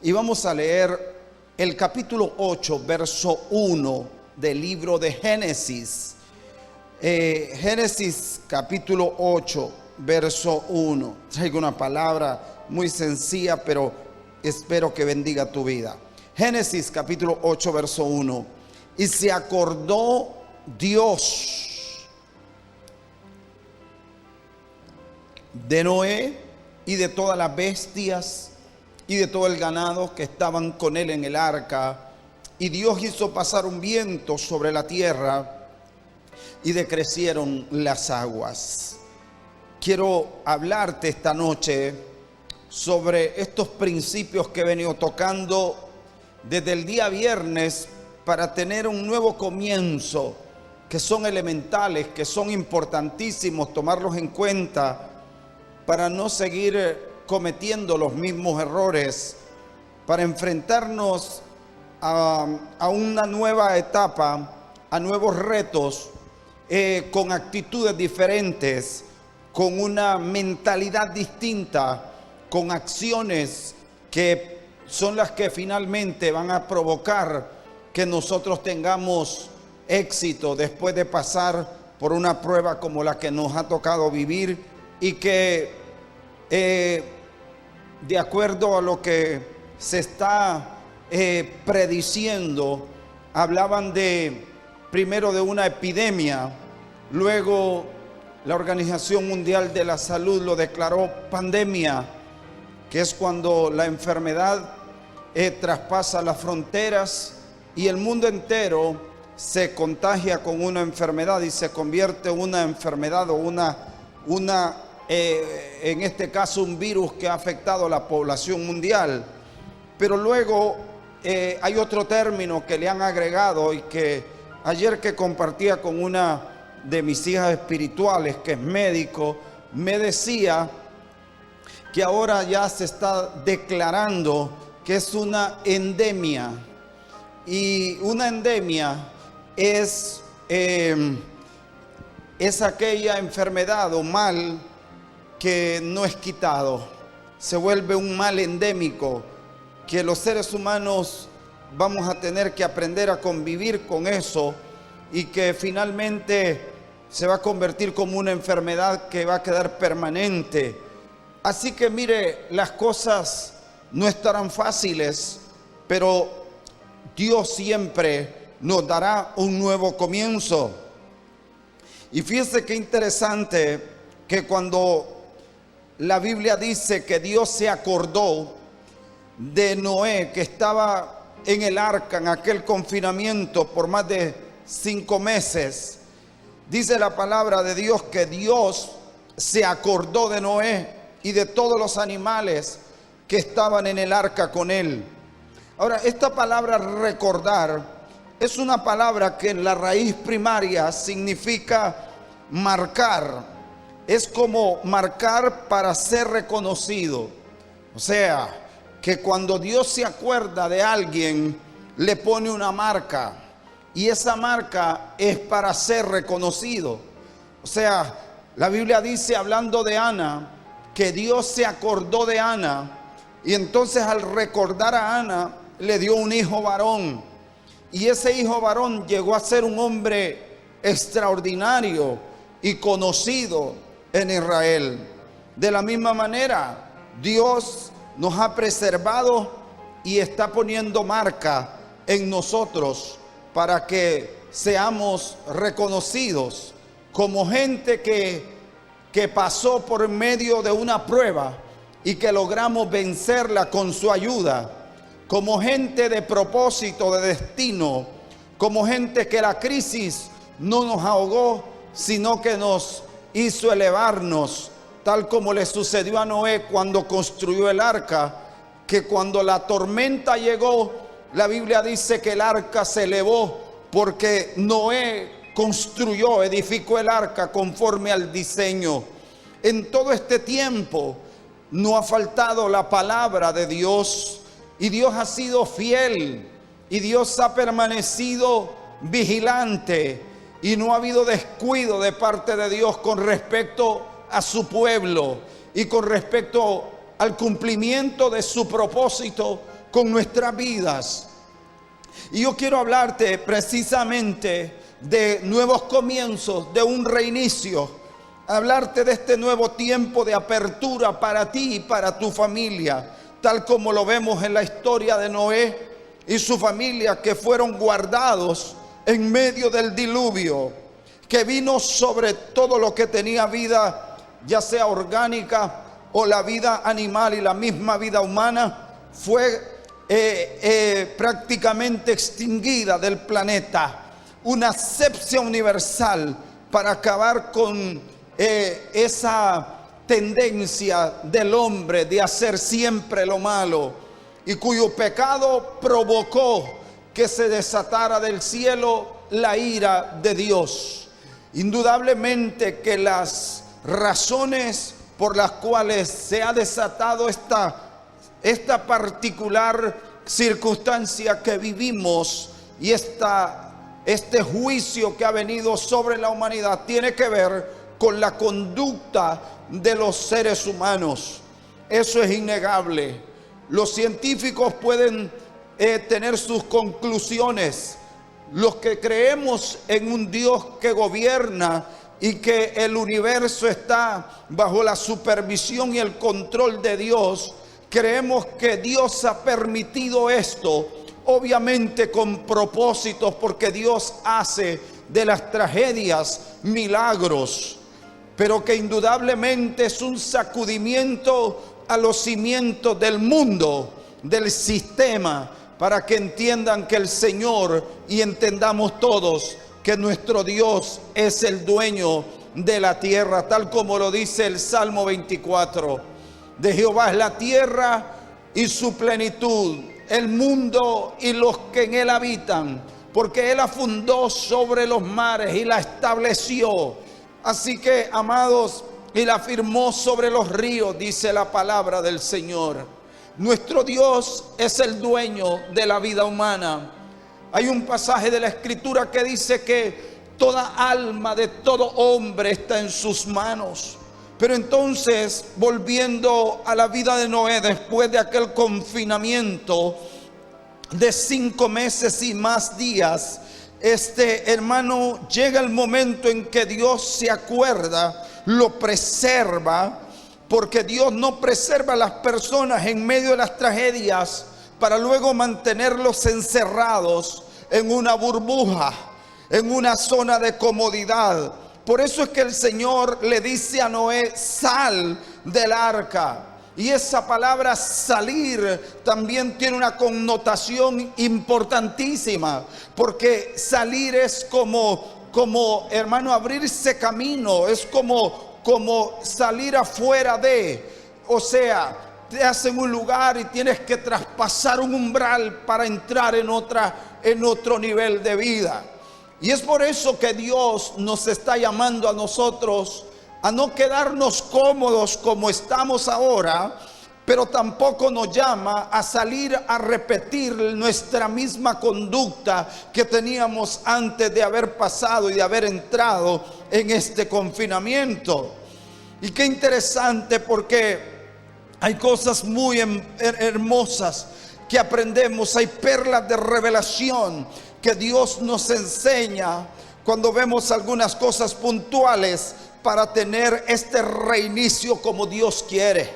Y vamos a leer el capítulo 8, verso 1 del libro de Génesis. Génesis capítulo 8, verso 1. Traigo una palabra muy sencilla, pero espero que bendiga tu vida. Génesis capítulo 8, verso 1. Y se acordó Dios de Noé y de todas las bestias y de todo el ganado que estaban con él en el arca. Y Dios hizo pasar un viento sobre la tierra y decrecieron las aguas. Quiero hablarte esta noche sobre estos principios que he venido tocando desde el día viernes para tener un nuevo comienzo, que son elementales, que son importantísimos tomarlos en cuenta para no seguir cometiendo los mismos errores, para enfrentarnos a una nueva etapa, a nuevos retos, con actitudes diferentes, con una mentalidad distinta, con acciones que son las que finalmente van a provocar que nosotros tengamos éxito después de pasar por una prueba como la que nos ha tocado vivir, y que de acuerdo a lo que se está prediciendo, hablaban primero de una epidemia, luego la Organización Mundial de la Salud lo declaró pandemia, que es cuando la enfermedad traspasa las fronteras y el mundo entero se contagia con una enfermedad y se convierte en una enfermedad o en este caso un virus que ha afectado a la población mundial. Pero luego hay otro término que le han agregado, y que ayer que compartía con una de mis hijas espirituales, que es médico, me decía que ahora ya se está declarando que es una endemia. Y una endemia es aquella enfermedad o mal que no es quitado. Se vuelve un mal endémico que los seres humanos vamos a tener que aprender a convivir con eso, y que finalmente se va a convertir como una enfermedad que va a quedar permanente. Así que mire, las cosas no estarán fáciles, pero Dios siempre nos dará un nuevo comienzo. Y fíjese qué interesante que cuando la Biblia dice que Dios se acordó de Noé, que estaba en el arca en aquel confinamiento por más de 5 meses, dice la palabra de Dios que Dios se acordó de Noé y de todos los animales que estaban en el arca con él. Ahora, esta palabra recordar es una palabra que en la raíz primaria significa marcar. Es como marcar para ser reconocido. O sea, que cuando Dios se acuerda de alguien, le pone una marca, y esa marca es para ser reconocido. O sea, la Biblia dice, hablando de Ana, que Dios se acordó de Ana, y entonces al recordar a Ana, le dio un hijo varón. Y ese hijo varón llegó a ser un hombre extraordinario y conocido en Israel. De la misma manera, Dios nos ha preservado y está poniendo marca en nosotros para que seamos reconocidos como gente que pasó por medio de una prueba y que logramos vencerla con su ayuda, como gente de propósito, de destino, como gente que la crisis no nos ahogó, sino que nos hizo elevarnos, tal como le sucedió a Noé cuando construyó el arca, que cuando la tormenta llegó, la Biblia dice que el arca se elevó porque Noé edificó el arca conforme al diseño. En todo este tiempo no ha faltado la palabra de Dios, y Dios ha sido fiel, y Dios ha permanecido vigilante, y no ha habido descuido de parte de Dios con respecto a su pueblo y con respecto al cumplimiento de su propósito con nuestras vidas. Y yo quiero hablarte precisamente de nuevos comienzos, de un reinicio. Hablarte de este nuevo tiempo de apertura para ti y para tu familia, tal como lo vemos en la historia de Noé y su familia, que fueron guardados en medio del diluvio, que vino sobre todo lo que tenía vida, ya sea orgánica o la vida animal, y la misma vida humana fue prácticamente extinguida del planeta. Una asepsia universal para acabar con esa tendencia del hombre de hacer siempre lo malo, y cuyo pecado provocó que se desatara del cielo la ira de Dios. Indudablemente que las razones por las cuales se ha desatado esta particular circunstancia que vivimos y este juicio que ha venido sobre la humanidad tiene que ver con la conducta de los seres humanos. Eso es innegable. Los científicos pueden tener sus conclusiones. Los que creemos en un Dios que gobierna y que el universo está bajo la supervisión y el control de Dios, creemos que Dios ha permitido esto, obviamente con propósitos, porque Dios hace de las tragedias milagros, pero que indudablemente es un sacudimiento a los cimientos del mundo, del sistema, para que entiendan que el Señor, y entendamos todos que nuestro Dios es el dueño de la tierra, tal como lo dice el Salmo 24. De Jehová es la tierra y su plenitud, el mundo y los que en él habitan, porque él la fundó sobre los mares y la estableció. Así que, amados, y la firmó sobre los ríos, dice la palabra del Señor. Nuestro Dios es el dueño de la vida humana. Hay un pasaje de la Escritura que dice que toda alma de todo hombre está en sus manos. Pero entonces, volviendo a la vida de Noé, después de aquel confinamiento de 5 meses y más días, hermano, llega el momento en que Dios se acuerda, lo preserva, porque Dios no preserva a las personas en medio de las tragedias para luego mantenerlos encerrados en una burbuja, en una zona de comodidad. Por eso es que el Señor le dice a Noé: sal del arca. Y esa palabra salir también tiene una connotación importantísima, porque salir es como hermano, abrirse camino, es como salir afuera de, o sea, te hacen un lugar y tienes que traspasar un umbral para entrar en otro nivel de vida. Y es por eso que Dios nos está llamando a nosotros a no quedarnos cómodos como estamos ahora, pero tampoco nos llama a salir a repetir nuestra misma conducta que teníamos antes de haber pasado y de haber entrado en este confinamiento. Y qué interesante, porque hay cosas muy hermosas que aprendemos, hay perlas de revelación que Dios nos enseña cuando vemos algunas cosas puntuales para tener este reinicio como Dios quiere.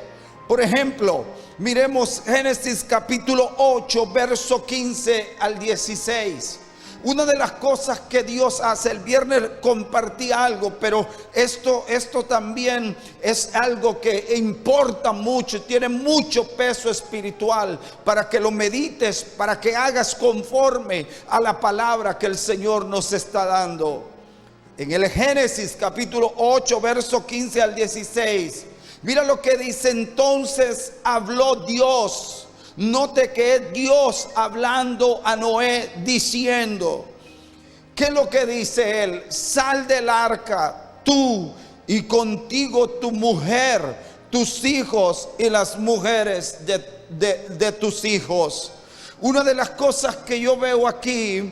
Por ejemplo, miremos Génesis capítulo 8, verso 15 al 16. Una de las cosas que Dios hace, el viernes compartí algo, pero esto también es algo que importa mucho, tiene mucho peso espiritual, para que lo medites, para que hagas conforme a la palabra que el Señor nos está dando. En el Génesis capítulo 8, verso 15 al 16, mira lo que dice: entonces habló Dios. Note que es Dios hablando a Noé diciendo, ¿qué es lo que dice él? Sal del arca, tú y contigo tu mujer, tus hijos y las mujeres de tus hijos. Una de las cosas que yo veo aquí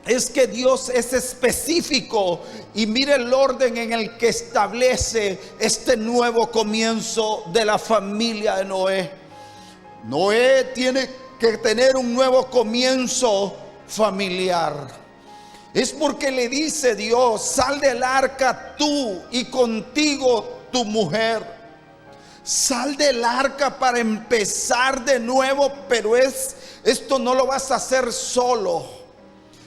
es que Dios es específico, y mire el orden en el que establece este nuevo comienzo de la familia de Noé. Noé tiene que tener un nuevo comienzo familiar. Es porque le dice Dios: sal del arca tú y contigo tu mujer. Sal del arca para empezar de nuevo, pero esto no lo vas a hacer solo.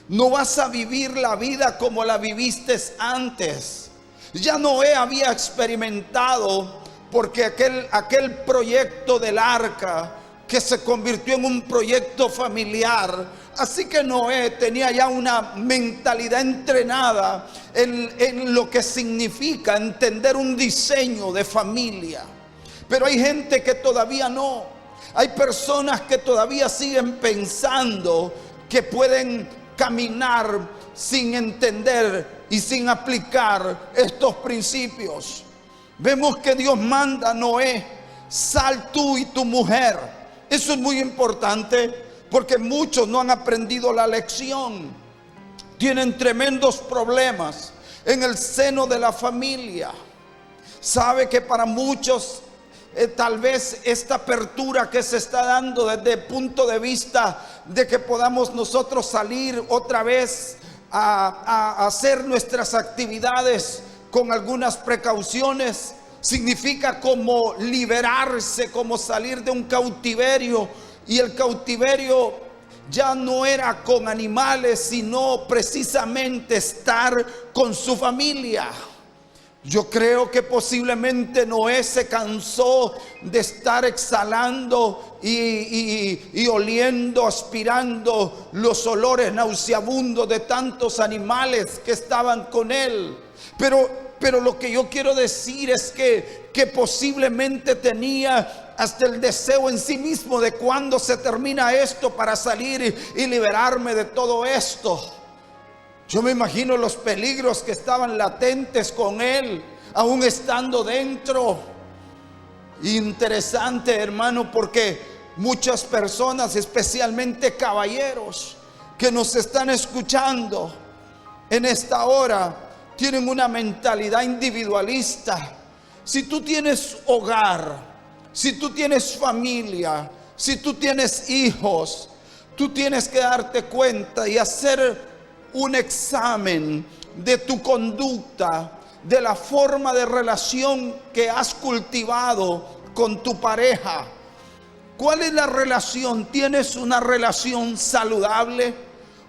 No vas a vivir la vida como la viviste antes. Ya Noé había experimentado, porque aquel proyecto del arca que se convirtió en un proyecto familiar. Así que Noé tenía ya una mentalidad entrenada en lo que significa entender un diseño de familia. Pero hay gente que todavía no. Hay personas que todavía siguen pensando que pueden caminar sin entender y sin aplicar estos principios. Vemos que Dios manda a Noé: sal tú y tu mujer. Eso es muy importante, porque muchos no han aprendido la lección. Tienen tremendos problemas en el seno de la familia. Sabe que para muchos tal vez esta apertura que se está dando desde el punto de vista de que podamos nosotros salir otra vez a hacer nuestras actividades con algunas precauciones, significa como liberarse, como salir de un cautiverio. Y el cautiverio ya no era con animales, sino precisamente estar con su familia. Yo creo que posiblemente Noé se cansó de estar exhalando y oliendo, aspirando los olores nauseabundos de tantos animales que estaban con él. Pero lo que yo quiero decir es que posiblemente tenía hasta el deseo en sí mismo de cuándo se termina esto para salir y liberarme de todo esto. Yo me imagino los peligros que estaban latentes con él, aún estando dentro. Interesante, hermano, porque muchas personas, especialmente caballeros que nos están escuchando en esta hora, tienen una mentalidad individualista. Si tú tienes hogar, si tú tienes familia, si tú tienes hijos, tú tienes que darte cuenta y hacer un examen de tu conducta, de la forma de relación que has cultivado con tu pareja. ¿Cuál es la relación? ¿Tienes una relación saludable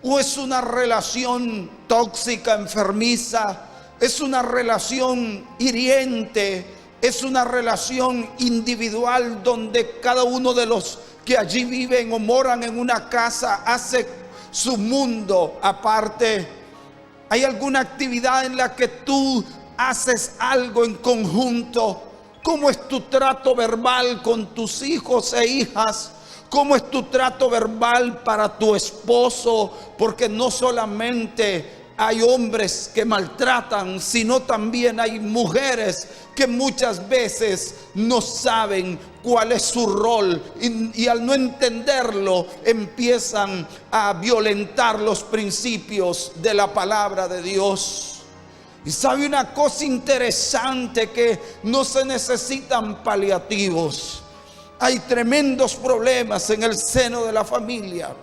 o es una relación tóxica, enfermiza? ¿Es una relación hiriente? ¿Es una relación individual donde cada uno de los que allí viven o moran en una casa hace su mundo aparte? ¿Hay alguna actividad en la que tú haces algo en conjunto? ¿Cómo es tu trato verbal con tus hijos e hijas? ¿Cómo es tu trato verbal para tu esposo? Porque no solamente hay hombres que maltratan, sino también hay mujeres que muchas veces no saben cuál es su rol y al no entenderlo empiezan a violentar los principios de la palabra de Dios. Y sabe una cosa interesante, que no se necesitan paliativos. Hay tremendos problemas en el seno de la familia,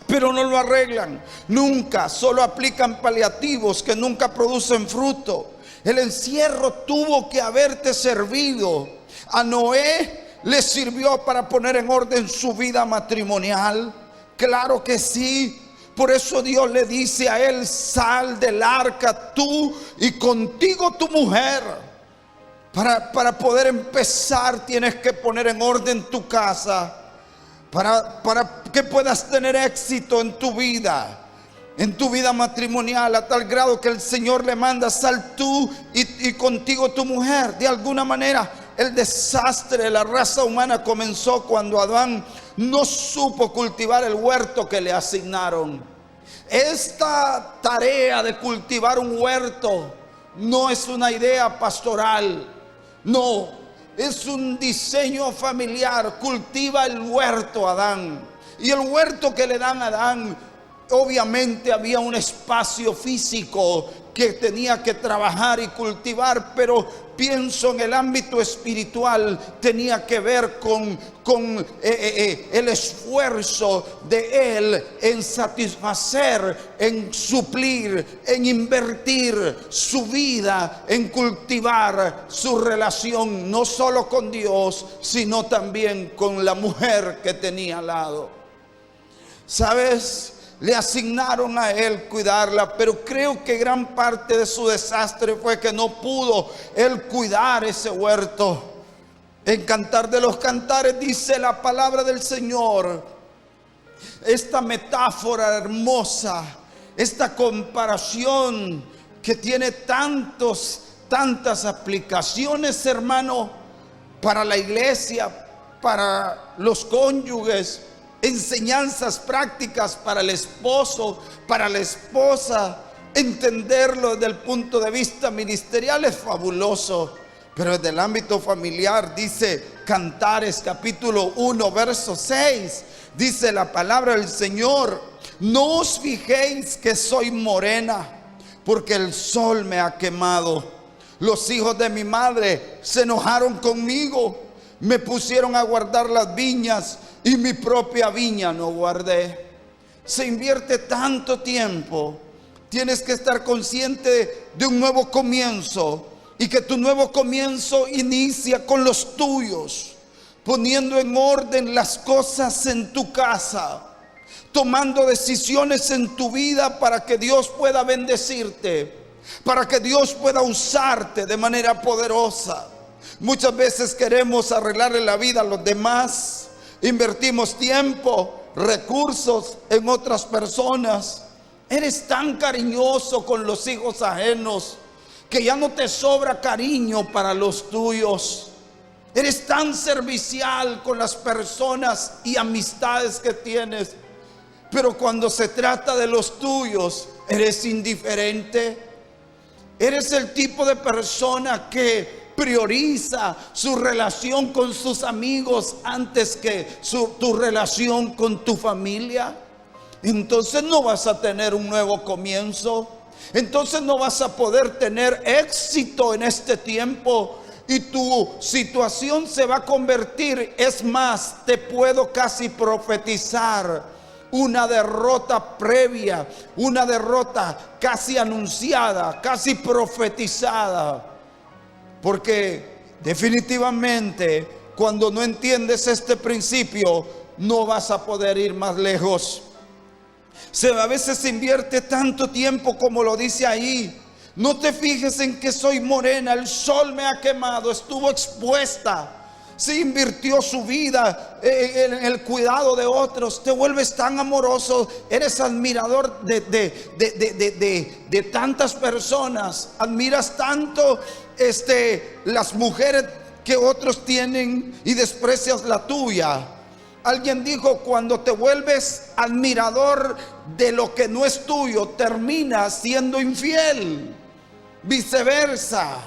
pero no lo arreglan nunca. Solo aplican paliativos que nunca producen fruto. El encierro tuvo que haberte servido. A Noé le sirvió para poner en orden su vida matrimonial. Claro que sí. Por eso Dios le dice a él: sal del arca tú y contigo tu mujer. Para poder empezar tienes que poner en orden tu casa. Para que puedas tener éxito en tu vida matrimonial, a tal grado que el Señor le manda: sal tú y contigo tu mujer. De alguna manera el desastre de la raza humana comenzó cuando Adán no supo cultivar el huerto que le asignaron. Esta tarea de cultivar un huerto no es una idea pastoral, no, es un diseño familiar. Cultiva el huerto, Adán. Y el huerto que le dan a Adán, obviamente había un espacio físico que tenía que trabajar y cultivar, pero pienso en el ámbito espiritual, tenía que ver con el esfuerzo de él en satisfacer, en suplir, en invertir su vida, en cultivar su relación, no solo con Dios, sino también con la mujer que tenía al lado. ¿Sabes? Le asignaron a él cuidarla, pero creo que gran parte de su desastre fue que no pudo él cuidar ese huerto. En Cantar de los Cantares dice la palabra del Señor, esta metáfora hermosa, esta comparación que tiene tantas aplicaciones, hermano, para la iglesia, para los cónyuges, enseñanzas prácticas para el esposo, para la esposa. Entenderlo desde el punto de vista ministerial es fabuloso, pero desde el ámbito familiar, dice Cantares capítulo 1 verso 6, dice la palabra del Señor: no os fijéis que soy morena, porque el sol me ha quemado. Los hijos de mi madre se enojaron conmigo, me pusieron a guardar las viñas y mi propia viña no guardé. Se invierte tanto tiempo. Tienes que estar consciente de un nuevo comienzo, y que tu nuevo comienzo inicia con los tuyos, poniendo en orden las cosas en tu casa, tomando decisiones en tu vida para que Dios pueda bendecirte, para que Dios pueda usarte de manera poderosa. Muchas veces queremos arreglarle la vida a los demás. Invertimos tiempo, recursos en otras personas. Eres tan cariñoso con los hijos ajenos que ya no te sobra cariño para los tuyos. Eres tan servicial con las personas y amistades que tienes, pero cuando se trata de los tuyos, eres indiferente. Eres el tipo de persona que prioriza su relación con sus amigos antes que tu relación con tu familia. Entonces no vas a tener un nuevo comienzo. Entonces no vas a poder tener éxito en este tiempo, y tu situación se va a convertir, es más, te puedo casi profetizar, una derrota previa, una derrota casi anunciada, casi profetizada. Porque definitivamente, cuando no entiendes este principio, no vas a poder ir más lejos. A veces se invierte tanto tiempo, como lo dice ahí. No te fijes en que soy morena, el sol me ha quemado, estuvo expuesta. Se invirtió su vida en el cuidado de otros. Te vuelves tan amoroso, eres admirador de tantas personas. Admiras tanto las mujeres que otros tienen y desprecias la tuya. Alguien dijo: cuando te vuelves admirador de lo que no es tuyo, terminas siendo infiel. Viceversa,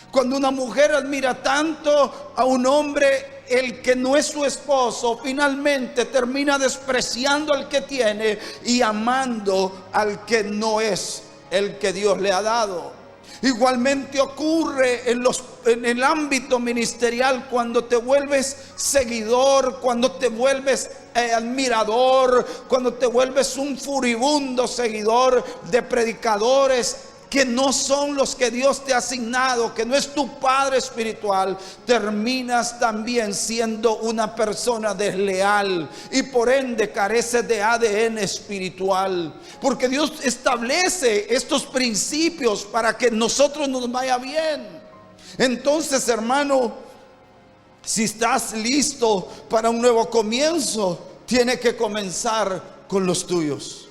cuando una mujer admira tanto a un hombre, el que no es su esposo, finalmente termina despreciando al que tiene y amando al que no es el que Dios le ha dado. Igualmente ocurre en el ámbito ministerial, cuando te vuelves seguidor, cuando te vuelves admirador, cuando te vuelves un furibundo seguidor de predicadores que no son los que Dios te ha asignado, que no es tu padre espiritual, terminas también siendo una persona desleal y por ende careces de ADN espiritual, porque Dios establece estos principios para que nosotros nos vaya bien. Entonces, hermano, si estás listo para un nuevo comienzo, tienes que comenzar con los tuyos.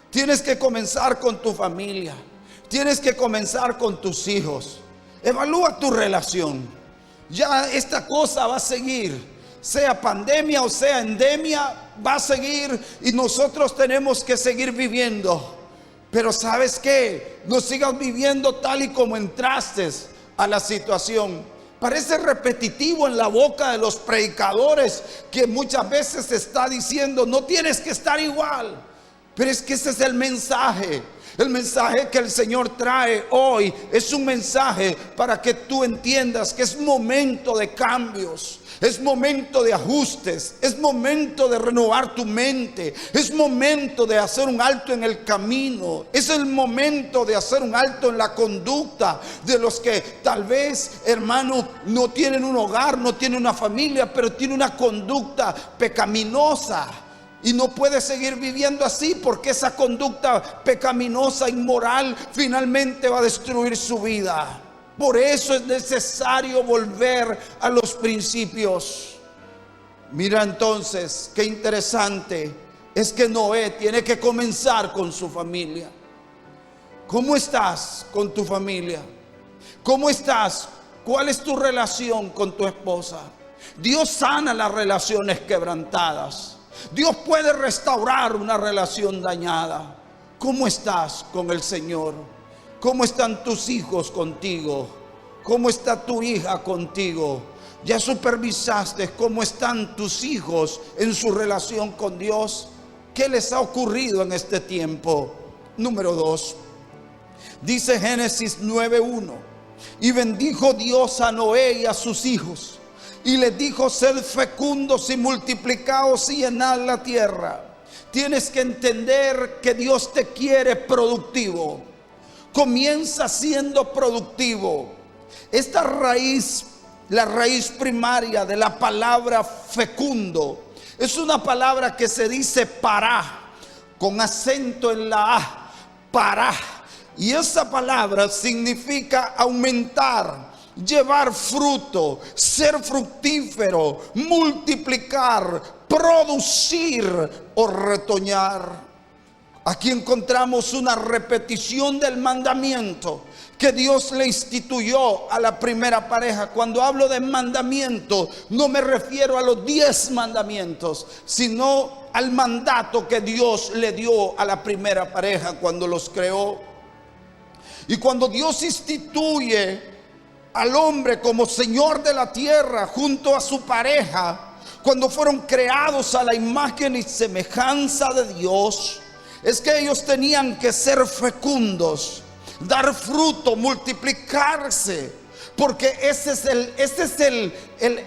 Tienes que comenzar con tu familia. Tienes que comenzar con tus hijos. Evalúa tu relación. Ya esta cosa va a seguir, sea pandemia o sea endemia, va a seguir, y nosotros tenemos que seguir viviendo. Pero ¿sabes qué? No sigas viviendo tal y como entraste a la situación. Parece repetitivo en la boca de los predicadores, que muchas veces se está diciendo: no tienes que estar igual. Pero es que ese es el mensaje. El mensaje que el Señor trae hoy es un mensaje para que tú entiendas que es momento de cambios, es momento de ajustes, es momento de renovar tu mente, es momento de hacer un alto en el camino, es el momento de hacer un alto en la conducta de los que tal vez, hermano, no tienen un hogar, no tienen una familia, pero tienen una conducta pecaminosa. Y no puede seguir viviendo así, porque esa conducta pecaminosa, inmoral, finalmente va a destruir su vida. Por eso es necesario volver a los principios. Mira entonces, qué interesante es que Noé tiene que comenzar con su familia. ¿Cómo estás con tu familia? ¿Cómo estás? ¿Cuál es tu relación con tu esposa? Dios sana las relaciones quebrantadas. Dios puede restaurar una relación dañada. ¿Cómo estás con el Señor? ¿Cómo están tus hijos contigo? ¿Cómo está tu hija contigo? ¿Ya supervisaste cómo están tus hijos en su relación con Dios? ¿Qué les ha ocurrido en este tiempo? Número 2. Dice Génesis 9:1. Y bendijo Dios a Noé y a sus hijos, y les dijo: sed fecundos y multiplicaos y llenad la tierra. Tienes que entender que Dios te quiere productivo. Comienza siendo productivo. Esta raíz, la raíz primaria de la palabra fecundo, es una palabra que se dice pará, con acento en la A, pará. Y esa palabra significa aumentar, llevar fruto, ser fructífero, multiplicar, producir o retoñar. Aquí encontramos una repetición del mandamiento que Dios le instituyó a la primera pareja. Cuando hablo de mandamiento, no me refiero a los 10 mandamientos, sino al mandato que Dios le dio a la primera pareja cuando los creó. Y cuando Dios instituye al hombre como Señor de la tierra junto a su pareja, cuando fueron creados a la imagen y semejanza de Dios, es que ellos tenían que ser fecundos, dar fruto, multiplicarse, porque ese es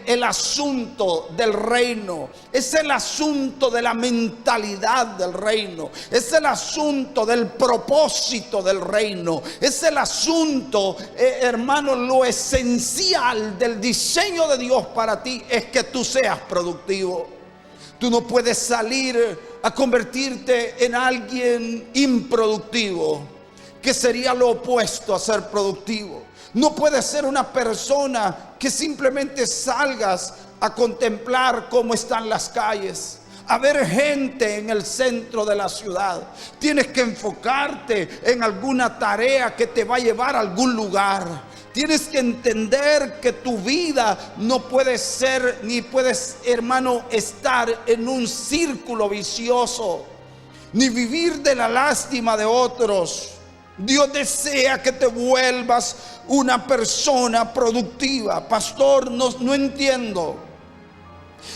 el asunto del reino, es el asunto de la mentalidad del reino, es el asunto del propósito del reino, es el asunto, hermano, lo esencial del diseño de Dios para ti es que tú seas productivo. Tú no puedes salir a convertirte en alguien improductivo, que sería lo opuesto a ser productivo. No puedes ser una persona que simplemente salgas a contemplar cómo están las calles, a ver gente en el centro de la ciudad. Tienes que enfocarte en alguna tarea que te va a llevar a algún lugar. Tienes que entender que tu vida no puede ser, ni puedes, hermano, estar en un círculo vicioso, ni vivir de la lástima de otros. Dios desea que te vuelvas una persona productiva. Pastor, no entiendo.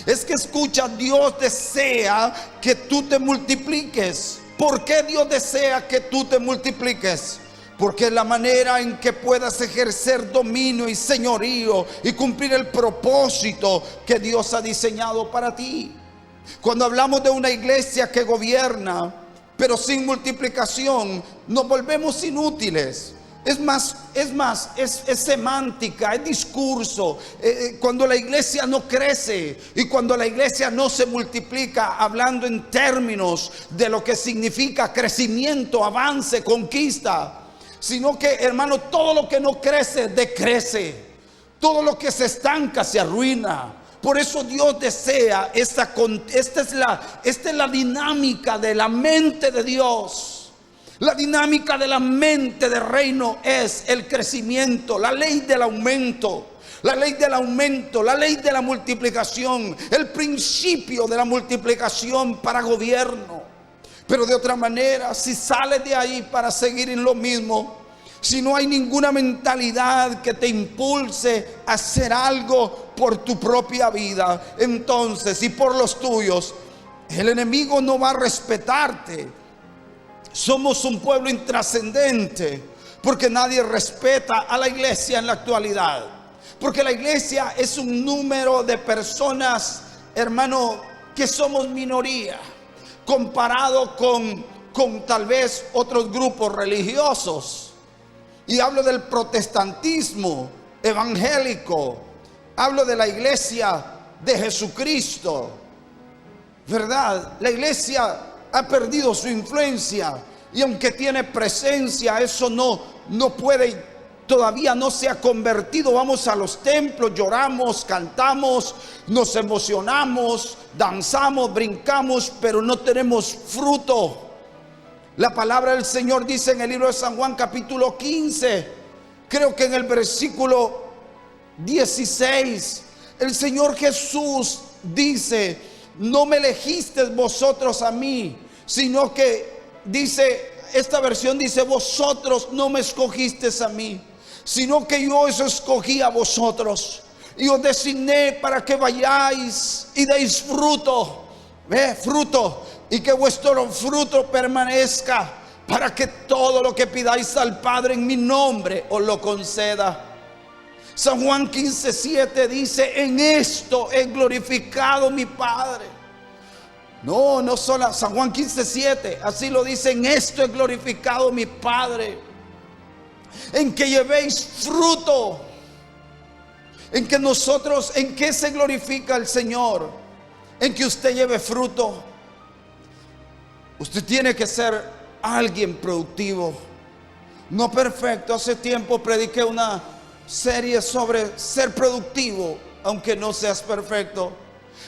Es que escucha, Dios desea que tú te multipliques. ¿Por qué Dios desea que tú te multipliques? Porque es la manera en que puedas ejercer dominio y señorío y cumplir el propósito que Dios ha diseñado para ti. Cuando hablamos de una iglesia que gobierna, pero sin multiplicación, nos volvemos inútiles. Es semántica, es discurso. Cuando la iglesia no crece y cuando la iglesia no se multiplica, hablando en términos de lo que significa crecimiento, avance, conquista, sino que, hermano, todo lo que no crece, decrece. Todo lo que se estanca, se arruina. Por eso Dios desea, esta es la dinámica de la mente de Dios. La dinámica de la mente del reino es el crecimiento, la ley del aumento. La ley del aumento, la ley de la multiplicación, el principio de la multiplicación para gobierno. Pero de otra manera, si sales de ahí para seguir en lo mismo, si no hay ninguna mentalidad que te impulse a hacer algo por tu propia vida, entonces, y por los tuyos, el enemigo no va a respetarte. Somos un pueblo intrascendente porque nadie respeta a la iglesia en la actualidad. Porque la iglesia es un número de personas, hermano, que somos minoría comparado con tal vez otros grupos religiosos. Y hablo del protestantismo evangélico, hablo de la iglesia de Jesucristo, ¿verdad? La iglesia ha perdido su influencia, y aunque tiene presencia, eso no puede, todavía no se ha convertido. Vamos a los templos, lloramos, cantamos, nos emocionamos, danzamos, brincamos, pero no tenemos fruto. La palabra del Señor dice en el libro de San Juan capítulo 15, creo que en el versículo 16, el Señor Jesús dice: no me elegisteis vosotros a mí, sino que dice, esta versión dice: vosotros no me escogisteis a mí, sino que yo os escogí a vosotros y os designé para que vayáis y deis fruto, fruto, y que vuestro fruto permanezca, para que todo lo que pidáis al Padre en mi nombre os lo conceda. San Juan 15:7 dice: en esto he glorificado mi Padre. No solo San Juan 15:7, así lo dice: en esto he glorificado mi Padre, en que llevéis fruto. En que nosotros, ¿en qué se glorifica el Señor? En que usted lleve fruto. Usted tiene que ser alguien productivo, no perfecto. Hace tiempo prediqué una serie sobre ser productivo, aunque no seas perfecto.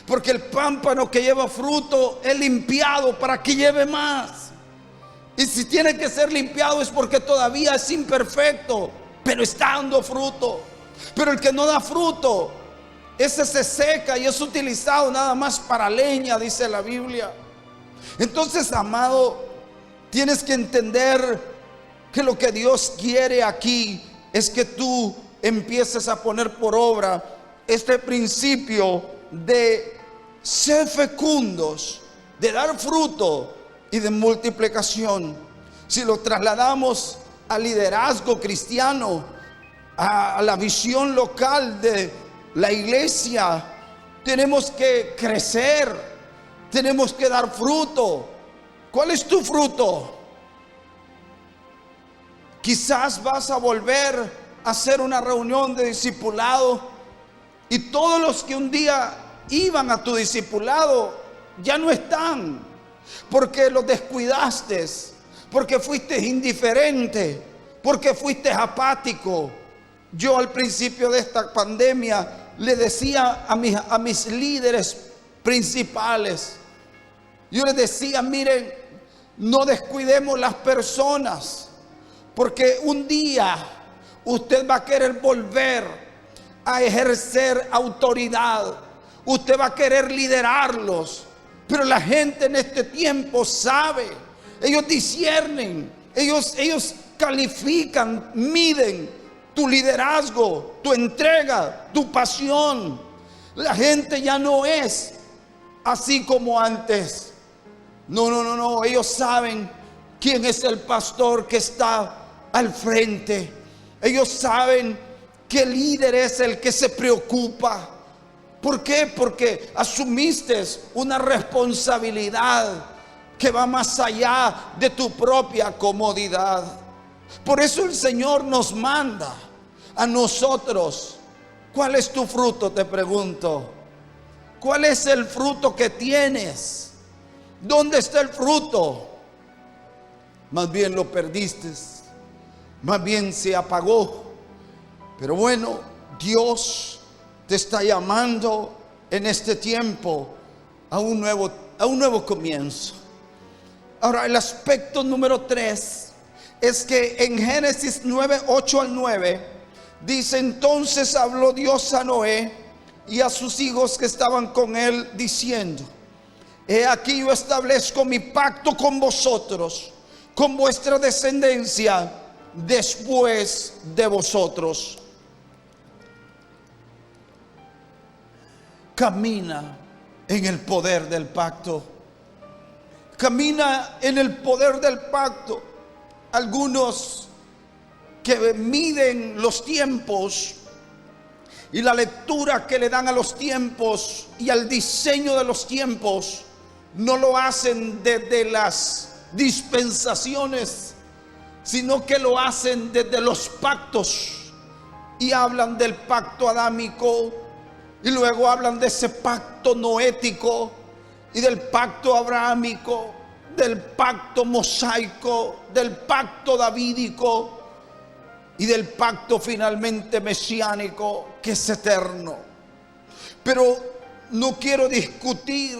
Porque el pámpano que lleva fruto es limpiado para que lleve más. Y si tiene que ser limpiado es porque todavía es imperfecto, pero está dando fruto. Pero el que no da fruto, ese se seca y es utilizado nada más para leña, dice la Biblia. Entonces, amado, tienes que entender que lo que Dios quiere aquí es que tú empieces a poner por obra este principio de ser fecundos, de dar fruto y de multiplicación. Si lo trasladamos al liderazgo cristiano, a la visión local de la iglesia, tenemos que crecer, tenemos que dar fruto. ¿Cuál es tu fruto? Quizás vas a volver a hacer una reunión de discipulado y todos los que un día iban a tu discipulado ya no están, porque los descuidaste, porque fuiste indiferente, porque fuiste apático. Yo al principio de esta pandemia le decía a mis líderes principales, yo les decía: miren, no descuidemos las personas, porque un día usted va a querer volver a ejercer autoridad, usted va a querer liderarlos, pero la gente en este tiempo sabe, ellos disciernen, ellos califican, miden tu liderazgo, tu entrega, tu pasión. La gente ya no es así como antes. No, ellos saben quién es el pastor que está al frente. Ellos saben qué líder es el que se preocupa. ¿Por qué? Porque asumiste una responsabilidad que va más allá de tu propia comodidad. Por eso el Señor nos manda a nosotros. ¿Cuál es tu fruto? Te pregunto. ¿Cuál es el fruto que tienes? ¿Dónde está el fruto? Más bien lo perdiste, más bien se apagó. Pero bueno, Dios te está llamando en este tiempo a un nuevo comienzo. Ahora, el aspecto número 3 es que en Génesis 9, 8 al 9 dice: entonces habló Dios a Noé y a sus hijos que estaban con él, diciendo: he aquí yo establezco mi pacto con vosotros, con vuestra descendencia después de vosotros. Camina en el poder del pacto. camina en el poder del pacto. Algunos que miden los tiempos y la lectura que le dan a los tiempos y al diseño de los tiempos, no lo hacen desde las dispensaciones, sino que lo hacen desde los pactos, y hablan del pacto adámico, y luego hablan de ese pacto noético, y del pacto abrahámico, del pacto mosaico, del pacto davídico, y del pacto finalmente mesiánico, que es eterno. Pero no quiero discutir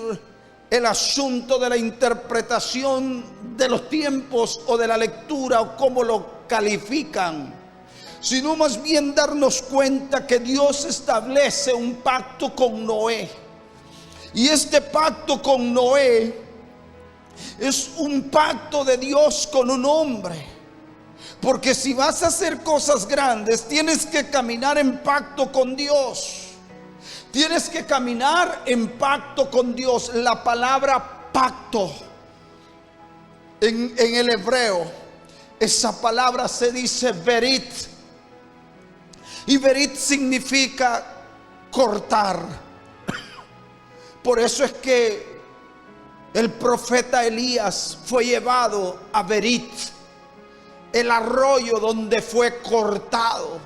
el asunto de la interpretación de los tiempos o de la lectura o cómo lo califican, sino más bien darnos cuenta que Dios establece un pacto con Noé. Y este pacto con Noé es un pacto de Dios con un hombre. Porque si vas a hacer cosas grandes, tienes que caminar en pacto con Dios. Tienes que caminar en pacto con Dios. La palabra pacto en el hebreo, esa palabra se dice berit. Y berit significa cortar. Por eso es que el profeta Elías fue llevado a Berit, el arroyo donde fue cortado,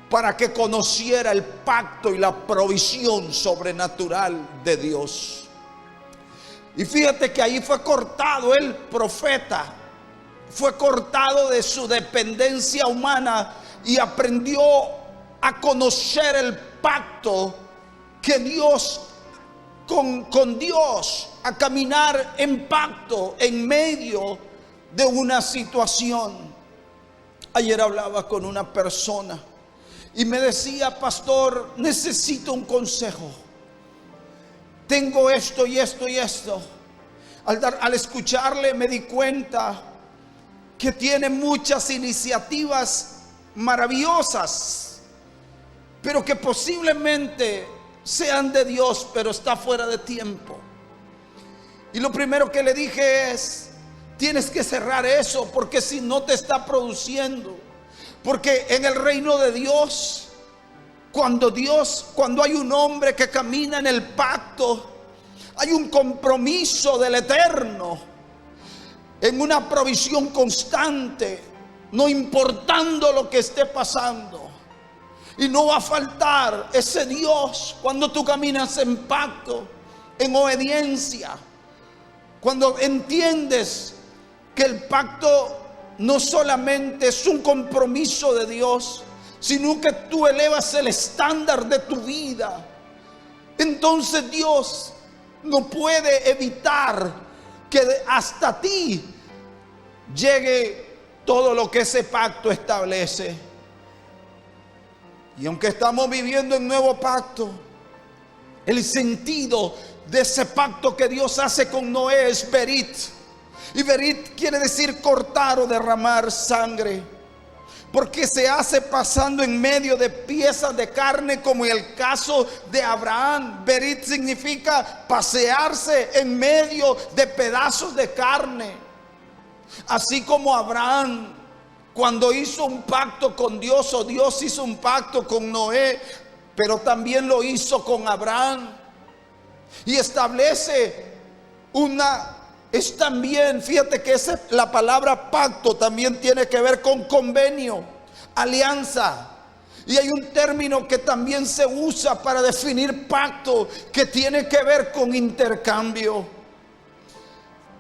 para que conociera el pacto y la provisión sobrenatural de Dios. Y fíjate que ahí fue cortado el profeta, fue cortado de su dependencia humana y aprendió a conocer el pacto que Dios con Dios, a caminar en pacto en medio de una situación. Ayer hablaba con una persona y me decía: pastor, necesito un consejo. Tengo esto y esto y esto. Al escucharle me di cuenta que tiene muchas iniciativas maravillosas, pero que posiblemente sean de Dios, pero está fuera de tiempo. Y lo primero que le dije es: tienes que cerrar eso, porque si no te está produciendo. Porque en el reino de Dios, cuando hay un hombre que camina en el pacto, hay un compromiso del eterno, en una provisión constante, no importando lo que esté pasando. Y no va a faltar ese Dios cuando tú caminas en pacto, en obediencia, cuando entiendes que el pacto no solamente es un compromiso de Dios, sino que tú elevas el estándar de tu vida. Entonces Dios no puede evitar que hasta ti llegue todo lo que ese pacto establece. Y aunque estamos viviendo en nuevo pacto, el sentido de ese pacto que Dios hace con Noé es berit. Y berit quiere decir cortar o derramar sangre, porque se hace pasando en medio de piezas de carne, como en el caso de Abraham. Berit significa pasearse en medio de pedazos de carne. Así como Abraham, cuando hizo un pacto con Dios, o Dios hizo un pacto con Noé, pero también lo hizo con Abraham. Y establece es también, fíjate que la palabra pacto también tiene que ver con convenio, alianza. Y hay un término que también se usa para definir pacto, que tiene que ver con intercambio.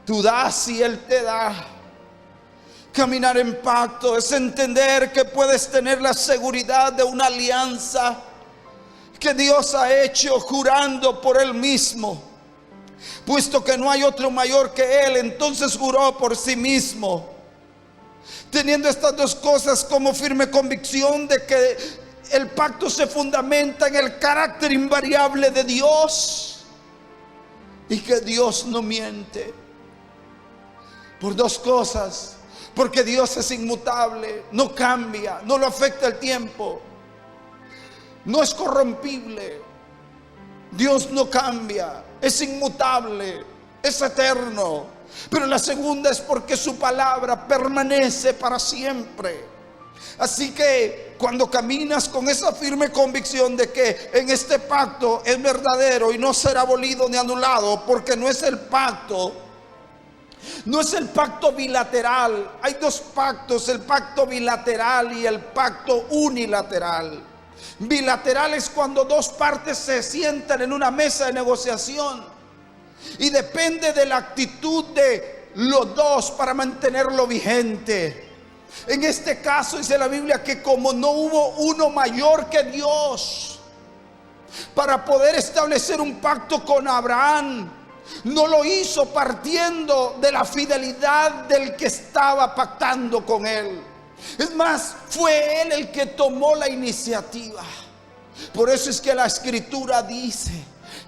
Tú das y Él te da. Caminar en pacto es entender que puedes tener la seguridad de una alianza que Dios ha hecho jurando por Él mismo. Puesto que no hay otro mayor que Él, entonces juró por sí mismo. Teniendo estas dos cosas como firme convicción de que el pacto se fundamenta en el carácter invariable de Dios y que Dios no miente. Por dos cosas: porque Dios es inmutable, no cambia, no lo afecta el tiempo, no es corrompible. Dios no cambia, es inmutable. es eterno. Pero la segunda es porque su palabra permanece para siempre. Así que cuando caminas con esa firme convicción de que en este pacto es verdadero y no será abolido ni anulado, porque no es el pacto bilateral. Hay dos pactos, el pacto bilateral y el pacto unilateral. Bilateral es cuando dos partes se sientan en una mesa de negociación y depende de la actitud de los dos para mantenerlo vigente. En este caso dice la Biblia que como no hubo uno mayor que Dios para poder establecer un pacto con Abraham, no lo hizo partiendo de la fidelidad del que estaba pactando con él. Es más, fue él el que tomó la iniciativa. Por eso es que la Escritura dice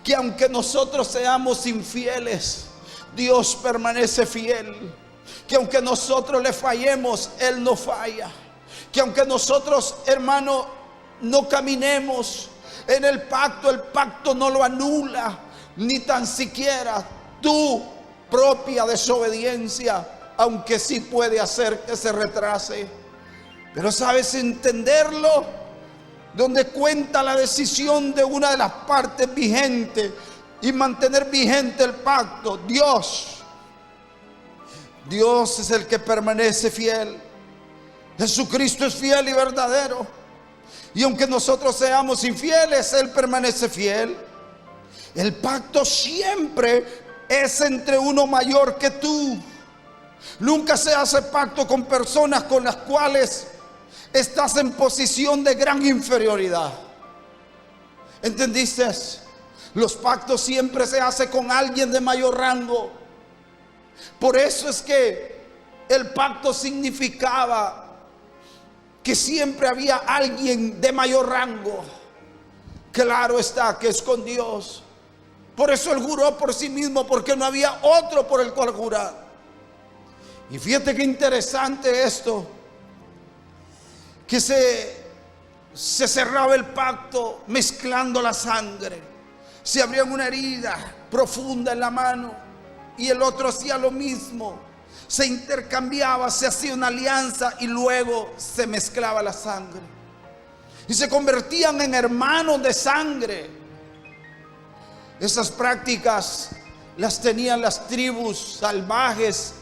que aunque nosotros seamos infieles, Dios permanece fiel. Que aunque nosotros le fallemos, Él no falla. Que aunque nosotros, hermano, no caminemos en el pacto no lo anula. Ni tan siquiera tu propia desobediencia, aunque sí puede hacer que se retrase. Pero sabes, entenderlo, donde cuenta la decisión de una de las partes vigente y mantener vigente el pacto. Dios es el que permanece fiel. Jesucristo es fiel y verdadero. Y aunque nosotros seamos infieles, Él permanece fiel. El pacto siempre es entre uno mayor que tú. Nunca se hace pacto con personas con las cuales estás en posición de gran inferioridad. ¿Entendiste? Los pactos siempre se hacen con alguien de mayor rango. Por eso es que el pacto significaba que siempre había alguien de mayor rango. Claro está que es con Dios. Por eso él juró por sí mismo, porque no había otro por el cual jurar. Y fíjate qué interesante esto, que se cerraba el pacto mezclando la sangre. Se abría una herida profunda en la mano y el otro hacía lo mismo. Se intercambiaba, se hacía una alianza y luego se mezclaba la sangre. Y se convertían en hermanos de sangre. Esas prácticas las tenían las tribus salvajes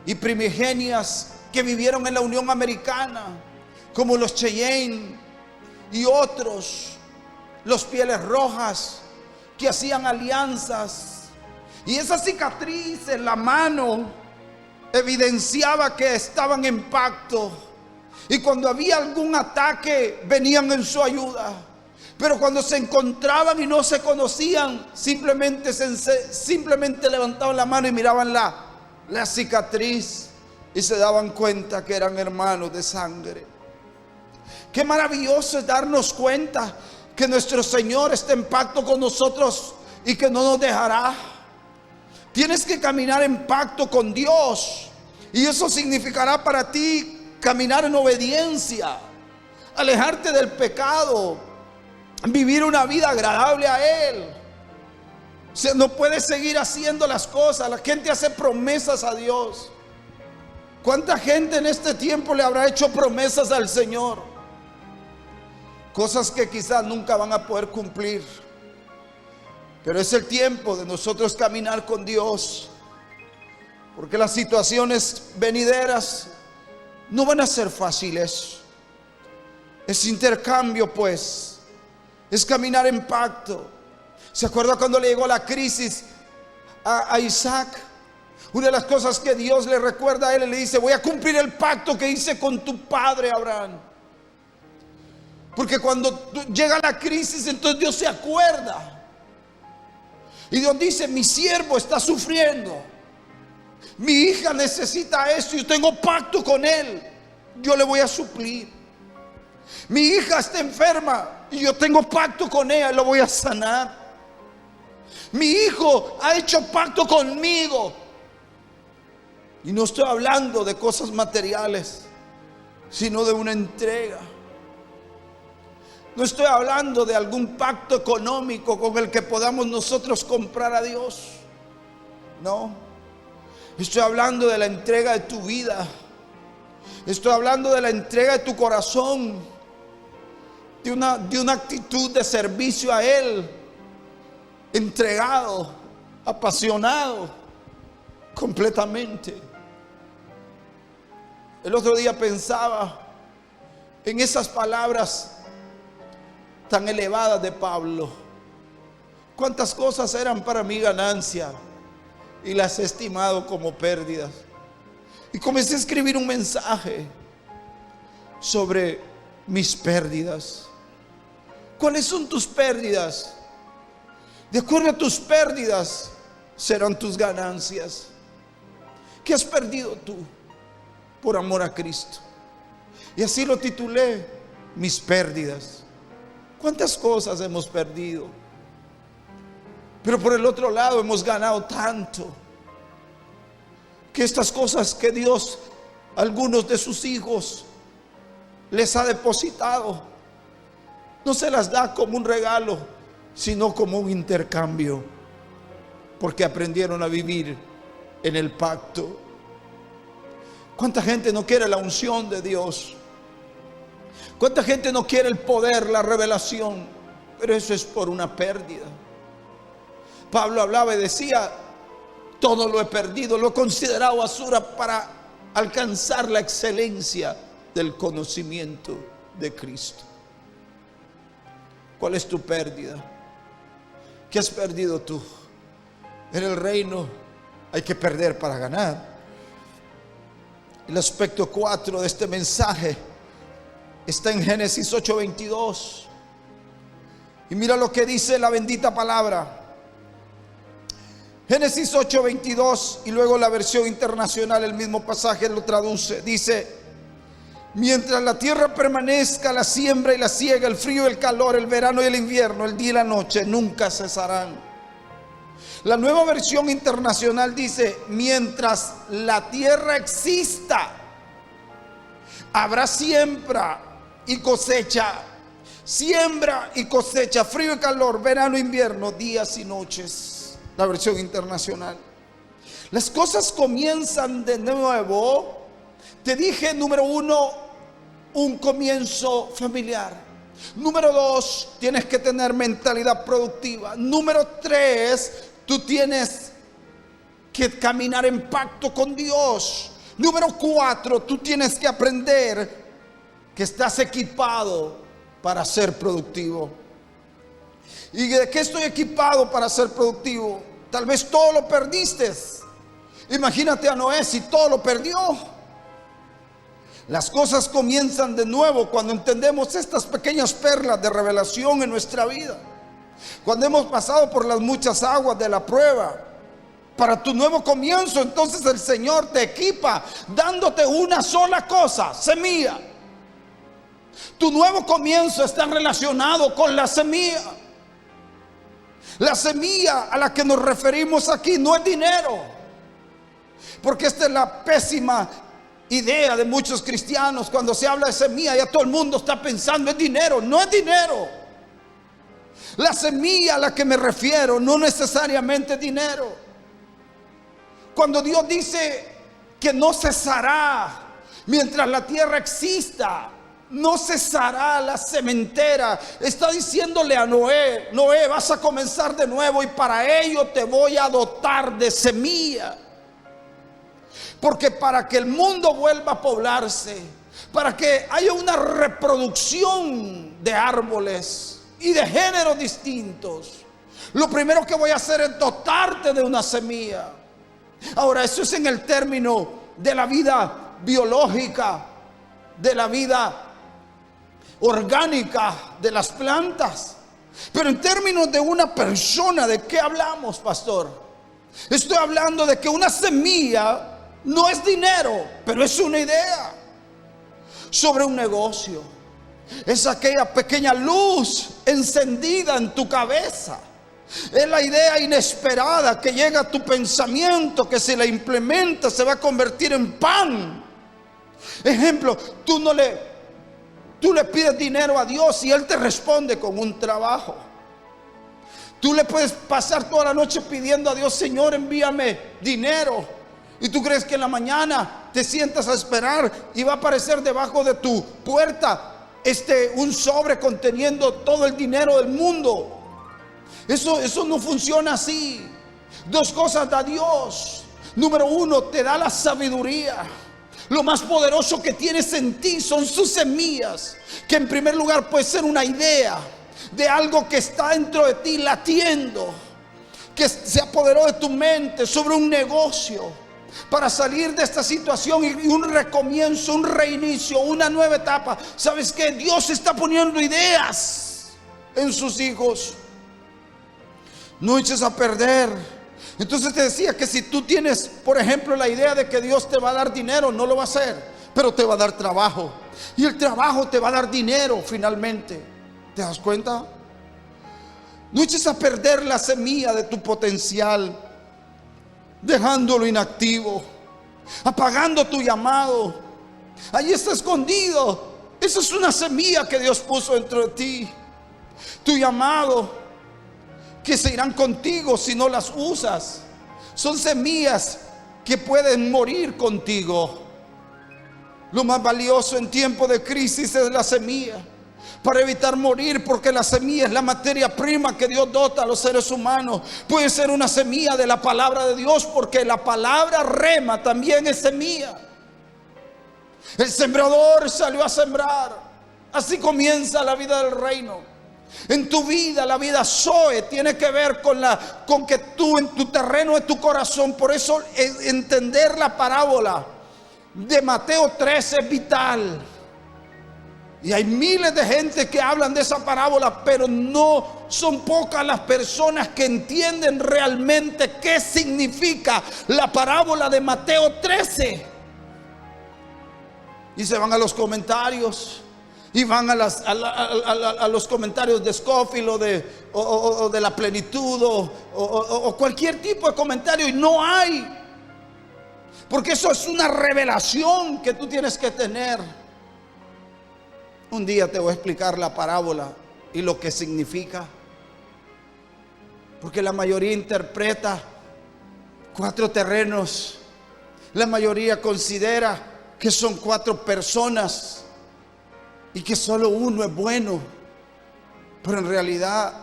y primigenias que vivieron en la Unión Americana, como los Cheyenne y otros, los Pieles Rojas, que hacían alianzas. Y esa cicatriz en la mano evidenciaba que estaban en pacto. Y cuando había algún ataque, venían en su ayuda. Pero cuando se encontraban y no se conocían, simplemente levantaban la mano y miraban la cicatriz y se daban cuenta que eran hermanos de sangre. Qué maravilloso es darnos cuenta que nuestro Señor está en pacto con nosotros y que no nos dejará. Tienes que caminar en pacto con Dios, y eso significará para ti caminar en obediencia, alejarte del pecado, vivir una vida agradable a Él. O sea, no puedes seguir haciendo las cosas. La gente hace promesas a Dios. ¿Cuánta gente en este tiempo le habrá hecho promesas al Señor? Cosas que quizás nunca van a poder cumplir. Pero es el tiempo de nosotros caminar con Dios, porque las situaciones venideras no van a ser fáciles. Es intercambio, pues. Es caminar en pacto. ¿Se acuerda cuando le llegó la crisis a Isaac? Una de las cosas que Dios le recuerda a él, le dice: voy a cumplir el pacto que hice con tu padre Abraham. Porque cuando llega la crisis, entonces Dios se acuerda. Y Dios dice: mi siervo está sufriendo, mi hija necesita esto, yo tengo pacto con él, yo le voy a suplir. Mi hija está enferma y yo tengo pacto con ella, lo voy a sanar. Mi hijo ha hecho pacto conmigo. Y no estoy hablando de cosas materiales, sino de una entrega. No estoy hablando de algún pacto económico con el que podamos nosotros comprar a Dios. No, estoy hablando de la entrega de tu vida. Estoy hablando de la entrega de tu corazón, de una actitud de servicio a Él, entregado, apasionado, completamente. El otro día pensaba en esas palabras tan elevadas de Pablo. Cuántas cosas eran para mí ganancia y las he estimado como pérdidas. Y comencé a escribir un mensaje sobre mis pérdidas. ¿Cuáles son tus pérdidas? De acuerdo a tus pérdidas serán tus ganancias. ¿Qué has perdido tú por amor a Cristo? Y así lo titulé, mis pérdidas. ¿Cuántas cosas hemos perdido? Pero por el otro lado hemos ganado tanto, que estas cosas que Dios a algunos de sus hijos les ha depositado, no se las da como un regalo, sino como un intercambio, porque aprendieron a vivir en el pacto. ¿Cuánta gente no quiere la unción de Dios? ¿Cuánta gente no quiere el poder, la revelación? Pero eso es por una pérdida. Pablo hablaba y decía: todo lo he perdido, lo he considerado basura para alcanzar la excelencia del conocimiento de Cristo. ¿Cuál es tu pérdida? ¿Qué has perdido tú? En el reino hay que perder para ganar. El aspecto 4 de este mensaje está en Génesis 8:22. Y mira lo que dice la bendita palabra. Génesis 8:22, y luego la versión internacional, el mismo pasaje lo traduce. Dice: mientras la tierra permanezca, la siembra y la siega, el frío y el calor, el verano y el invierno, el día y la noche nunca cesarán. La nueva versión internacional dice: mientras la tierra exista, habrá siembra y cosecha, siembra y cosecha, frío y calor, verano e invierno, días y noches. La versión internacional. Las cosas comienzan de nuevo. Te dije, número 1, un comienzo familiar. Número 2, tienes que tener mentalidad productiva. Número 3, tú tienes que caminar en pacto con Dios. Número 4, tú tienes que aprender que estás equipado para ser productivo. ¿Y de qué estoy equipado para ser productivo? Tal vez todo lo perdiste. Imagínate a Noé, si todo lo perdió. Las cosas comienzan de nuevo cuando entendemos estas pequeñas perlas de revelación en nuestra vida. Cuando hemos pasado por las muchas aguas de la prueba. Para tu nuevo comienzo, entonces el Señor te equipa dándote una sola cosa: semilla. Tu nuevo comienzo está relacionado con la semilla. La semilla a la que nos referimos aquí no es dinero, porque esta es la pésima idea de muchos cristianos. Cuando se habla de semilla, ya todo el mundo está pensando en dinero. No es dinero. La semilla a la que me refiero no necesariamente es dinero. Cuando Dios dice que no cesará mientras la tierra exista, no cesará la sementera, está diciéndole a Noé: Noé, vas a comenzar de nuevo, y para ello te voy a dotar de semilla. Porque para que el mundo vuelva a poblarse, para que haya una reproducción de árboles y de géneros distintos, lo primero que voy a hacer es dotarte de una semilla. Ahora, eso es en el término de la vida biológica, de la vida orgánica de las plantas. Pero en términos de una persona, ¿de qué hablamos, pastor? Estoy hablando de que una semilla no es dinero, pero es una idea sobre un negocio. Es aquella pequeña luz encendida en tu cabeza. Es la idea inesperada que llega a tu pensamiento, que si la implementas se va a convertir en pan. Ejemplo, tú le pides dinero a Dios y Él te responde con un trabajo. Tú le puedes pasar toda la noche pidiendo a Dios: Señor, envíame dinero. Y tú crees que en la mañana te sientas a esperar y va a aparecer debajo de tu puerta un sobre conteniendo todo el dinero del mundo. Eso no funciona así. Dos cosas da Dios. Número uno, te da la sabiduría. Lo más poderoso que tienes en ti son sus semillas, que en primer lugar puede ser una idea de algo que está dentro de ti latiendo, que se apoderó de tu mente sobre un negocio para salir de esta situación y un recomienzo, un reinicio, una nueva etapa. ¿Sabes qué? Dios está poniendo ideas en sus hijos. No eches a perder. Entonces te decía que si tú tienes, por ejemplo, la idea de que Dios te va a dar dinero, no lo va a hacer, pero te va a dar trabajo. Y el trabajo te va a dar dinero finalmente. ¿Te das cuenta? No eches a perder la semilla de tu potencial, dejándolo inactivo, apagando tu llamado. Ahí está escondido. Esa es una semilla que Dios puso dentro de ti. Tu llamado, que se irán contigo si no las usas. Son semillas que pueden morir contigo. Lo más valioso en tiempo de crisis es la semilla, para evitar morir, porque la semilla es la materia prima que Dios dota a los seres humanos. Puede ser una semilla de la palabra de Dios, porque la palabra rema también es semilla. El sembrador salió a sembrar. Así comienza la vida del reino. En tu vida, la vida Zoe tiene que ver con que tú en tu terreno de tu corazón. Por eso entender la parábola de Mateo 13 es vital. Y hay miles de gente que hablan de esa parábola, pero no son pocas las personas que entienden realmente qué significa la parábola de Mateo 13. Y se van a los comentarios, y van a los comentarios de Scofield o de la plenitud o cualquier tipo de comentario, y no hay, porque eso es una revelación que tú tienes que tener. Un día te voy a explicar la parábola y lo que significa, porque la mayoría interpreta 4 terrenos. La mayoría considera que son 4 personas y que solo uno es bueno, pero en realidad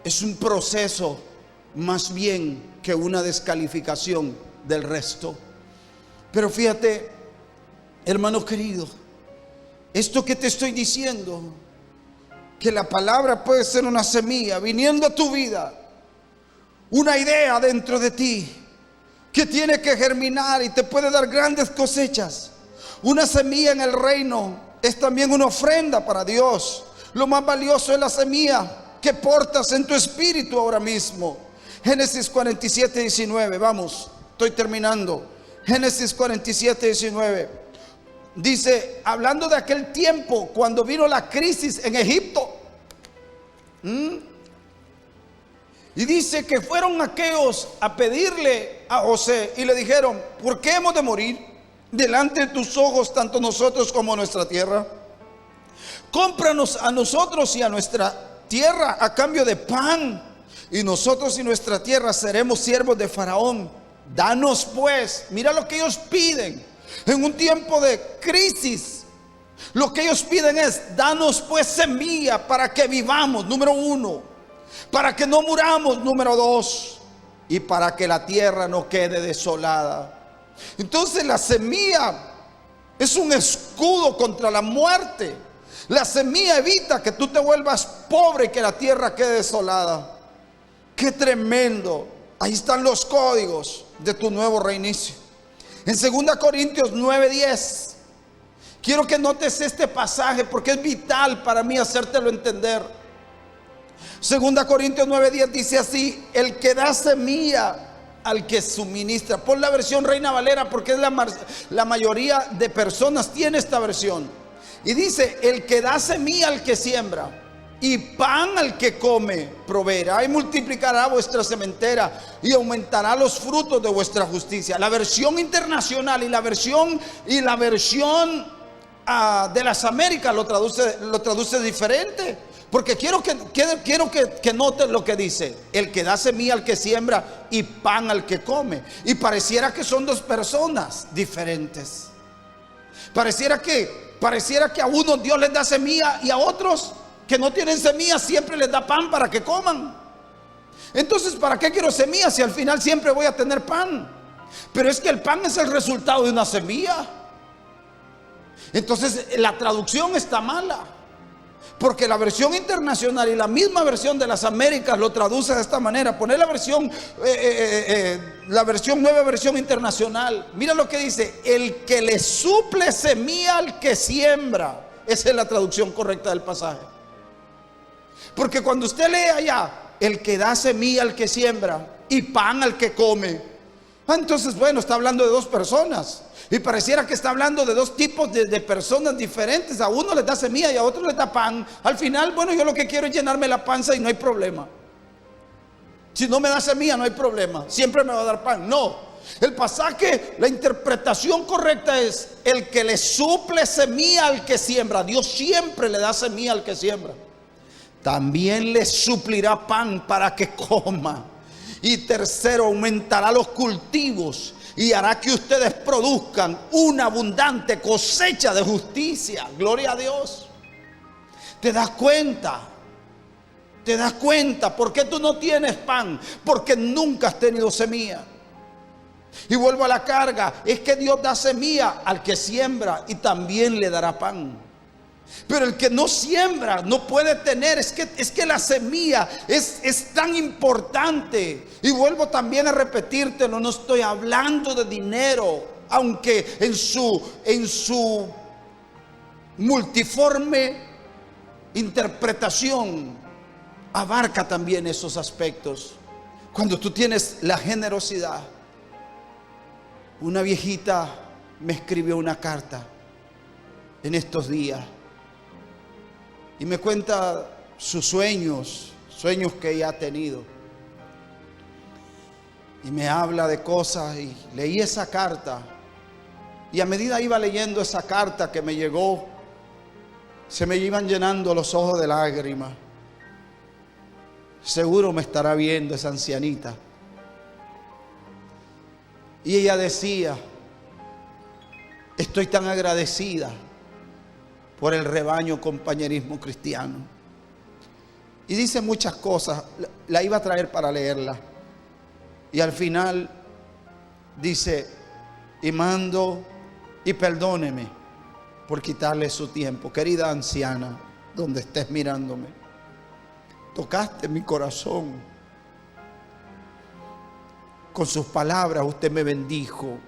es un proceso más bien que una descalificación del resto. Pero fíjate, hermano querido, esto que te estoy diciendo, que la palabra puede ser una semilla viniendo a tu vida, una idea dentro de ti que tiene que germinar y te puede dar grandes cosechas. Una semilla en el reino es también una ofrenda para Dios. Lo más valioso es la semilla que portas en tu espíritu ahora mismo. Génesis 47, 19, vamos, estoy terminando. Génesis 47, 19. Dice, hablando de aquel tiempo cuando vino la crisis en Egipto. Y dice que fueron aquellos a pedirle a José y le dijeron: ¿por qué hemos de morir delante de tus ojos, tanto nosotros como nuestra tierra? Cómpranos a nosotros y a nuestra tierra a cambio de pan, y nosotros y nuestra tierra seremos siervos de Faraón. Danos pues, mira lo que ellos piden. En un tiempo de crisis, lo que ellos piden es: danos pues semilla para que vivamos, número 1, para que no muramos, número 2, y para que la tierra no quede desolada. Entonces la semilla es un escudo contra la muerte. La semilla evita que tú te vuelvas pobre y que la tierra quede desolada. ¡Qué tremendo! Ahí están los códigos de tu nuevo reinicio. En 2 Corintios 9:10, quiero que notes este pasaje porque es vital para mí hacértelo entender. 2 Corintios 9:10 dice así: el que da semilla al que suministra. Pon la versión Reina Valera porque es la mayoría de personas tiene esta versión. Y dice: el que da semilla al que siembra y pan al que come, proveerá y multiplicará vuestra sementera y aumentará los frutos de vuestra justicia. La versión internacional y la versión de las Américas lo traduce diferente. Porque quiero que noten lo que dice: el que da semilla al que siembra y pan al que come. Y pareciera que son dos personas diferentes. Pareciera que a unos Dios les da semilla y a otros que no tienen semilla siempre les da pan para que coman. Entonces, ¿para qué quiero semilla si al final siempre voy a tener pan? Pero es que el pan es el resultado de una semilla. Entonces la traducción está mala, porque la versión internacional y la misma versión de las Américas lo traduce de esta manera. Poner la versión nueva versión internacional. Mira lo que dice: el que le suple semilla al que siembra. Esa es la traducción correcta del pasaje. Porque cuando usted lee allá: el que da semilla al que siembra y pan al que come, entonces bueno, está hablando de dos personas. Y pareciera que está hablando de dos tipos de personas diferentes. A uno les da semilla y a otro les da pan. Al final, bueno, yo lo que quiero es llenarme la panza y no hay problema. Si no me da semilla no hay problema, siempre me va a dar pan. No, el pasaje, la interpretación correcta es: el que le suple semilla al que siembra. Dios siempre le da semilla al que siembra. También le suplirá pan para que coma. Y tercero, aumentará los cultivos y hará que ustedes produzcan una abundante cosecha de justicia. Gloria a Dios. ¿Te das cuenta? ¿Te das cuenta por qué tú no tienes pan? Porque nunca has tenido semilla. Y vuelvo a la carga: es que Dios da semilla al que siembra y también le dará pan. Pero el que no siembra no puede tener. Es que la semilla es tan importante. Y vuelvo también a repetírtelo: no estoy hablando de dinero, aunque en su multiforme interpretación abarca también esos aspectos. Cuando tú tienes la generosidad. Una viejita me escribió una carta en estos días y me cuenta sus sueños que ella ha tenido, y me habla de cosas. Y leí esa carta, y a medida iba leyendo esa carta que me llegó, se me iban llenando los ojos de lágrimas. Seguro me estará viendo esa ancianita. Y ella decía: estoy tan agradecida por el rebaño Compañerismo Cristiano. Y dice muchas cosas. La iba a traer para leerla. Y al final dice: y mando y perdóneme por quitarle su tiempo. Querida anciana, donde estés mirándome, tocaste mi corazón. Con sus palabras usted me bendijo.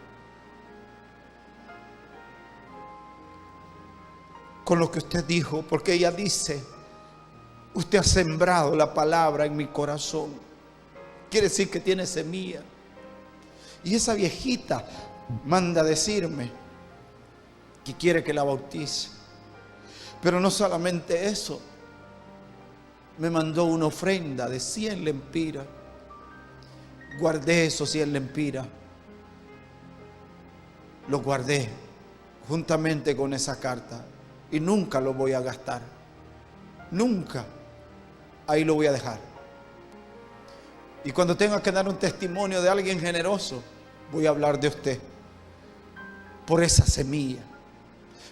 Con lo que usted dijo, porque ella dice: usted ha sembrado la palabra en mi corazón. Quiere decir que tiene semilla. Y esa viejita manda a decirme que quiere que la bautice. Pero no solamente eso, me mandó una ofrenda de 100 lempiras. Guardé esos 100 lempiras. Los guardé juntamente con esa carta. Y nunca lo voy a gastar. Nunca. Ahí lo voy a dejar. Y cuando tenga que dar un testimonio de alguien generoso, voy a hablar de usted. Por esa semilla.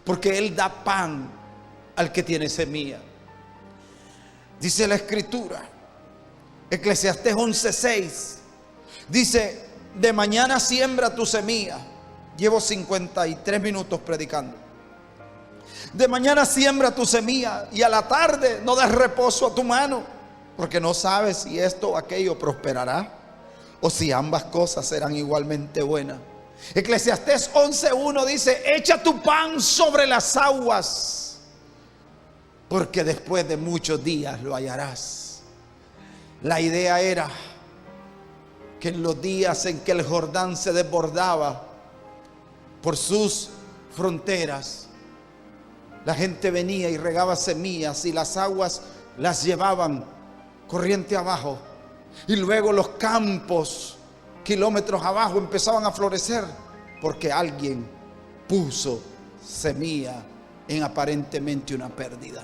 Porque Él da pan al que tiene semilla. Dice la Escritura, Eclesiastés 11:6. Dice: de mañana siembra tu semilla. Llevo 53 minutos predicando. De mañana siembra tu semilla, y a la tarde no des reposo a tu mano, porque no sabes si esto o aquello prosperará, o si ambas cosas serán igualmente buenas. Eclesiastés 11:1 dice: echa tu pan sobre las aguas, porque después de muchos días lo hallarás. La idea era que en los días en que el Jordán se desbordaba por sus fronteras, la gente venía y regaba semillas, y las aguas las llevaban corriente abajo, y luego los campos kilómetros abajo empezaban a florecer, porque alguien puso semilla en aparentemente una pérdida.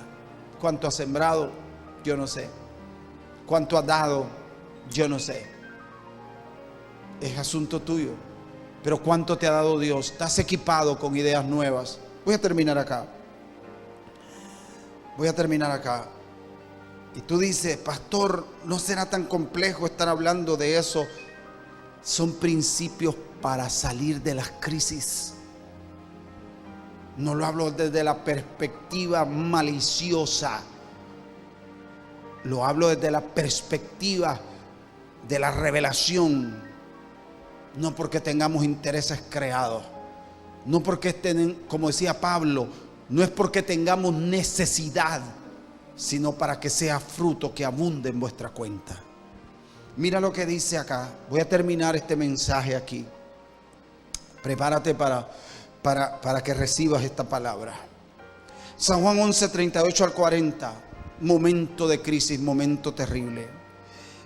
¿Cuánto ha sembrado Yo no sé. ¿Cuánto has dado? Yo no sé. Es asunto tuyo. Pero ¿cuánto te ha dado Dios? ¿Estás equipado con ideas nuevas? Voy a terminar acá. Y tú dices, pastor, ¿no será tan complejo estar hablando de eso? Son principios para salir de las crisis. No lo hablo desde la perspectiva maliciosa. Lo hablo desde la perspectiva de la revelación. No porque tengamos intereses creados. No porque como decía Pablo, no es porque tengamos necesidad, sino para que sea fruto que abunde en vuestra cuenta. Mira lo que dice acá. Voy a terminar este mensaje aquí. Prepárate para que recibas esta palabra. San Juan 11, 38 al 40. Momento de crisis, momento terrible.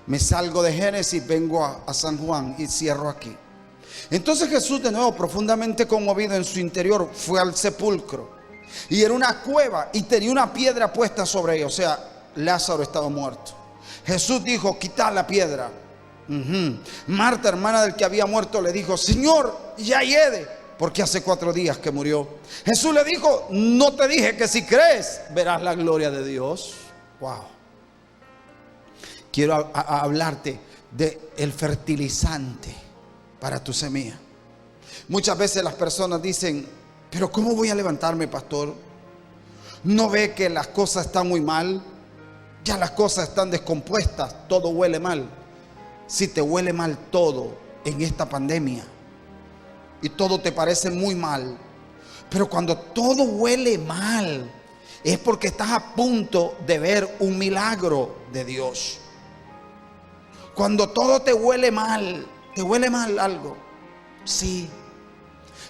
Me salgo de Génesis, vengo a San Juan y cierro aquí. Entonces Jesús, de nuevo profundamente conmovido en su interior, fue al sepulcro. Y era una cueva y tenía una piedra puesta sobre ella. O sea, Lázaro estaba muerto. Jesús dijo, quitad la piedra. Marta, hermana del que había muerto, le dijo, Señor, ya hiede, porque hace 4 días que murió. Jesús le dijo, no te dije que si crees verás la gloria de Dios. Wow. Quiero hablarte del fertilizante para tu semilla. Muchas veces las personas dicen, pero ¿cómo voy a levantarme, pastor? ¿No ve que las cosas están muy mal? Ya las cosas están descompuestas, todo huele mal. Si te huele mal todo en esta pandemia y todo te parece muy mal, pero cuando todo huele mal es porque estás a punto de ver un milagro de Dios. Cuando todo te huele mal algo. Sí.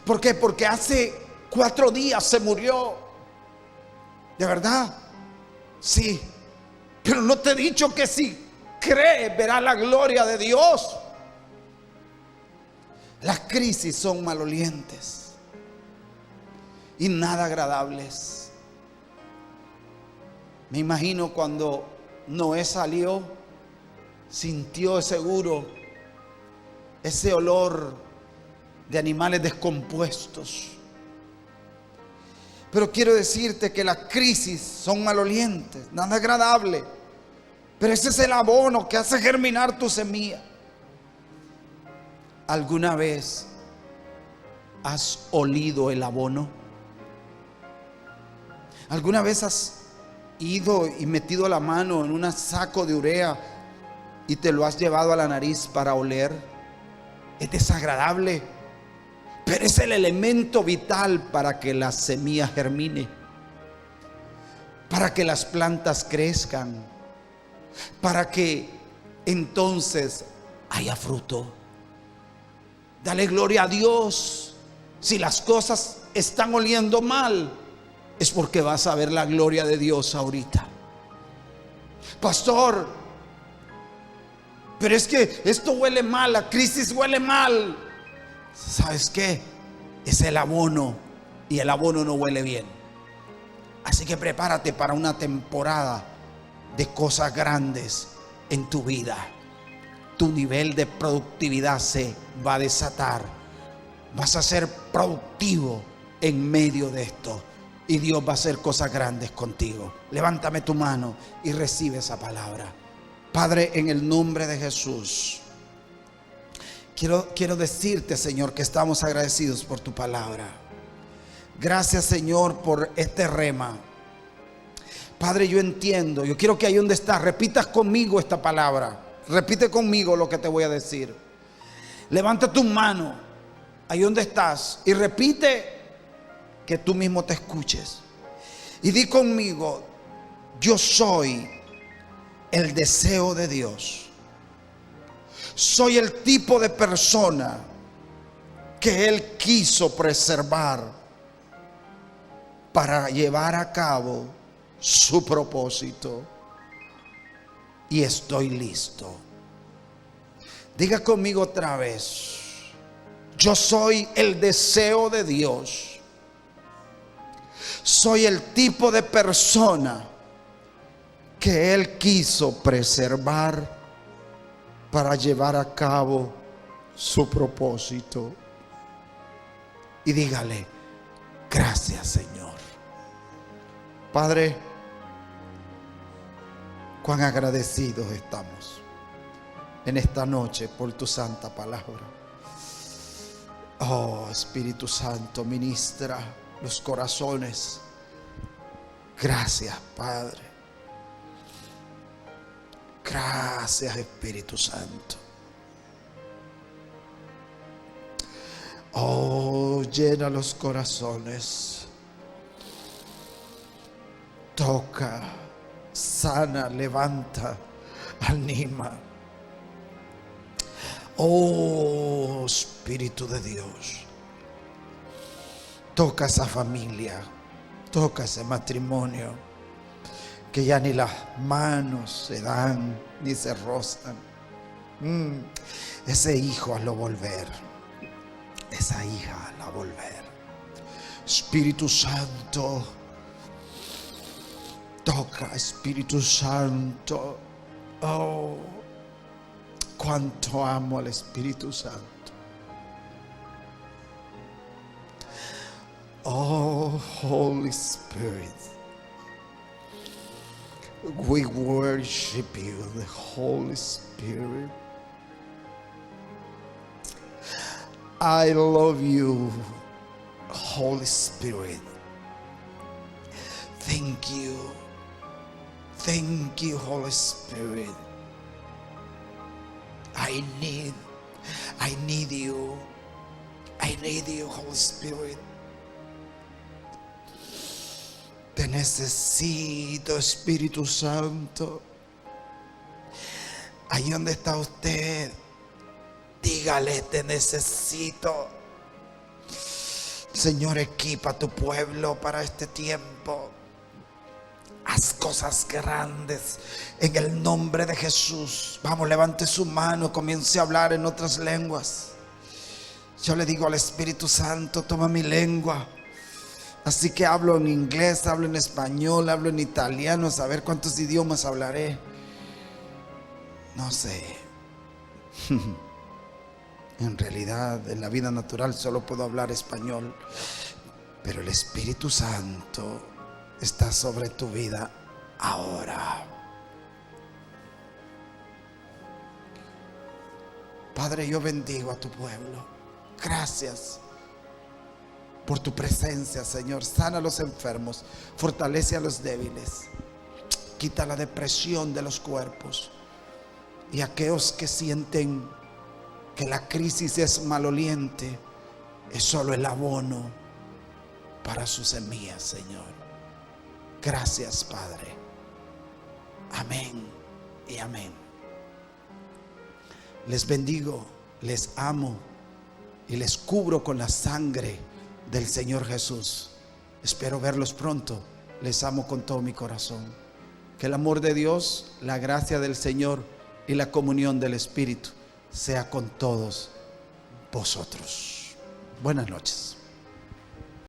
¿Por qué? Porque hace 4 días se murió. ¿De verdad? Sí. Pero no te he dicho que si crees verás la gloria de Dios. Las crisis son malolientes y nada agradables. Me imagino cuando Noé salió, sintió seguro ese olor de animales descompuestos. Pero quiero decirte que las crisis son malolientes, nada agradable. Pero ese es el abono que hace germinar tu semilla. ¿Alguna vez has olido el abono? ¿Alguna vez has ido y metido la mano en un saco de urea y te lo has llevado a la nariz para oler? Es desagradable, pero es el elemento vital para que la semilla germine, para que las plantas crezcan, para que entonces haya fruto. Dale gloria a Dios. Si las cosas están oliendo mal, es porque vas a ver la gloria de Dios ahorita. Pastor, pero es que esto huele mal, la crisis huele mal. ¿Sabes qué? Es el abono y el abono no huele bien. Así que prepárate para una temporada de cosas grandes en tu vida. Tu nivel de productividad se va a desatar. Vas a ser productivo en medio de esto y Dios va a hacer cosas grandes contigo. Levántame tu mano y recibe esa palabra. Padre, en el nombre de Jesús, quiero decirte, Señor, que estamos agradecidos por tu palabra. Gracias, Señor, por este rema. Padre, yo entiendo. Yo quiero que ahí donde estás repitas conmigo esta palabra. Repite conmigo lo que te voy a decir. Levanta tu mano ahí donde estás y repite, que tú mismo te escuches. Y di conmigo: yo soy el deseo de Dios. Soy el tipo de persona que Él quiso preservar para llevar a cabo su propósito. Y estoy listo. Diga conmigo otra vez: yo soy el deseo de Dios. Soy el tipo de persona que Él quiso preservar para llevar a cabo su propósito. Y dígale: gracias, Señor. Padre, cuán agradecidos estamos en esta noche por tu santa palabra. Oh, Espíritu Santo, ministra los corazones. Gracias, Padre. Gracias, Espíritu Santo. Oh, llena los corazones. Toca, sana, levanta, anima. Oh, Espíritu de Dios, toca esa familia, toca ese matrimonio que ya ni las manos se dan ni se rozan. Ese hijo hazlo volver, esa hija hazla volver. Espíritu Santo, toca, Espíritu Santo. Oh, cuánto amo al Espíritu Santo. Oh, Holy Spirit, we worship you, the Holy Spirit. I love you, Holy Spirit. Thank you. Thank you, Holy Spirit. I need you. I need you, Holy Spirit. Te necesito, Espíritu Santo. Ahí donde está usted, dígale: te necesito. Señor, equipa a tu pueblo para este tiempo. Haz cosas grandes en el nombre de Jesús. Vamos, levante su mano, comience a hablar en otras lenguas. Yo le digo al Espíritu Santo: toma mi lengua. Así que hablo en inglés, hablo en español, hablo en italiano, a saber cuántos idiomas hablaré. No sé. En realidad, en la vida natural solo puedo hablar español. Pero el Espíritu Santo está sobre tu vida ahora. Padre, yo bendigo a tu pueblo. Gracias por tu presencia, Señor. Sana a los enfermos, fortalece a los débiles, quita la depresión de los cuerpos. Y aquellos que sienten que la crisis es maloliente, es solo el abono para sus semillas, Señor. Gracias, Padre. Amén y amén. Les bendigo, les amo y les cubro con la sangre del Señor Jesús. Espero verlos pronto. Les amo con todo mi corazón. Que el amor de Dios, la gracia del Señor y la comunión del Espíritu sea con todos vosotros. Buenas noches.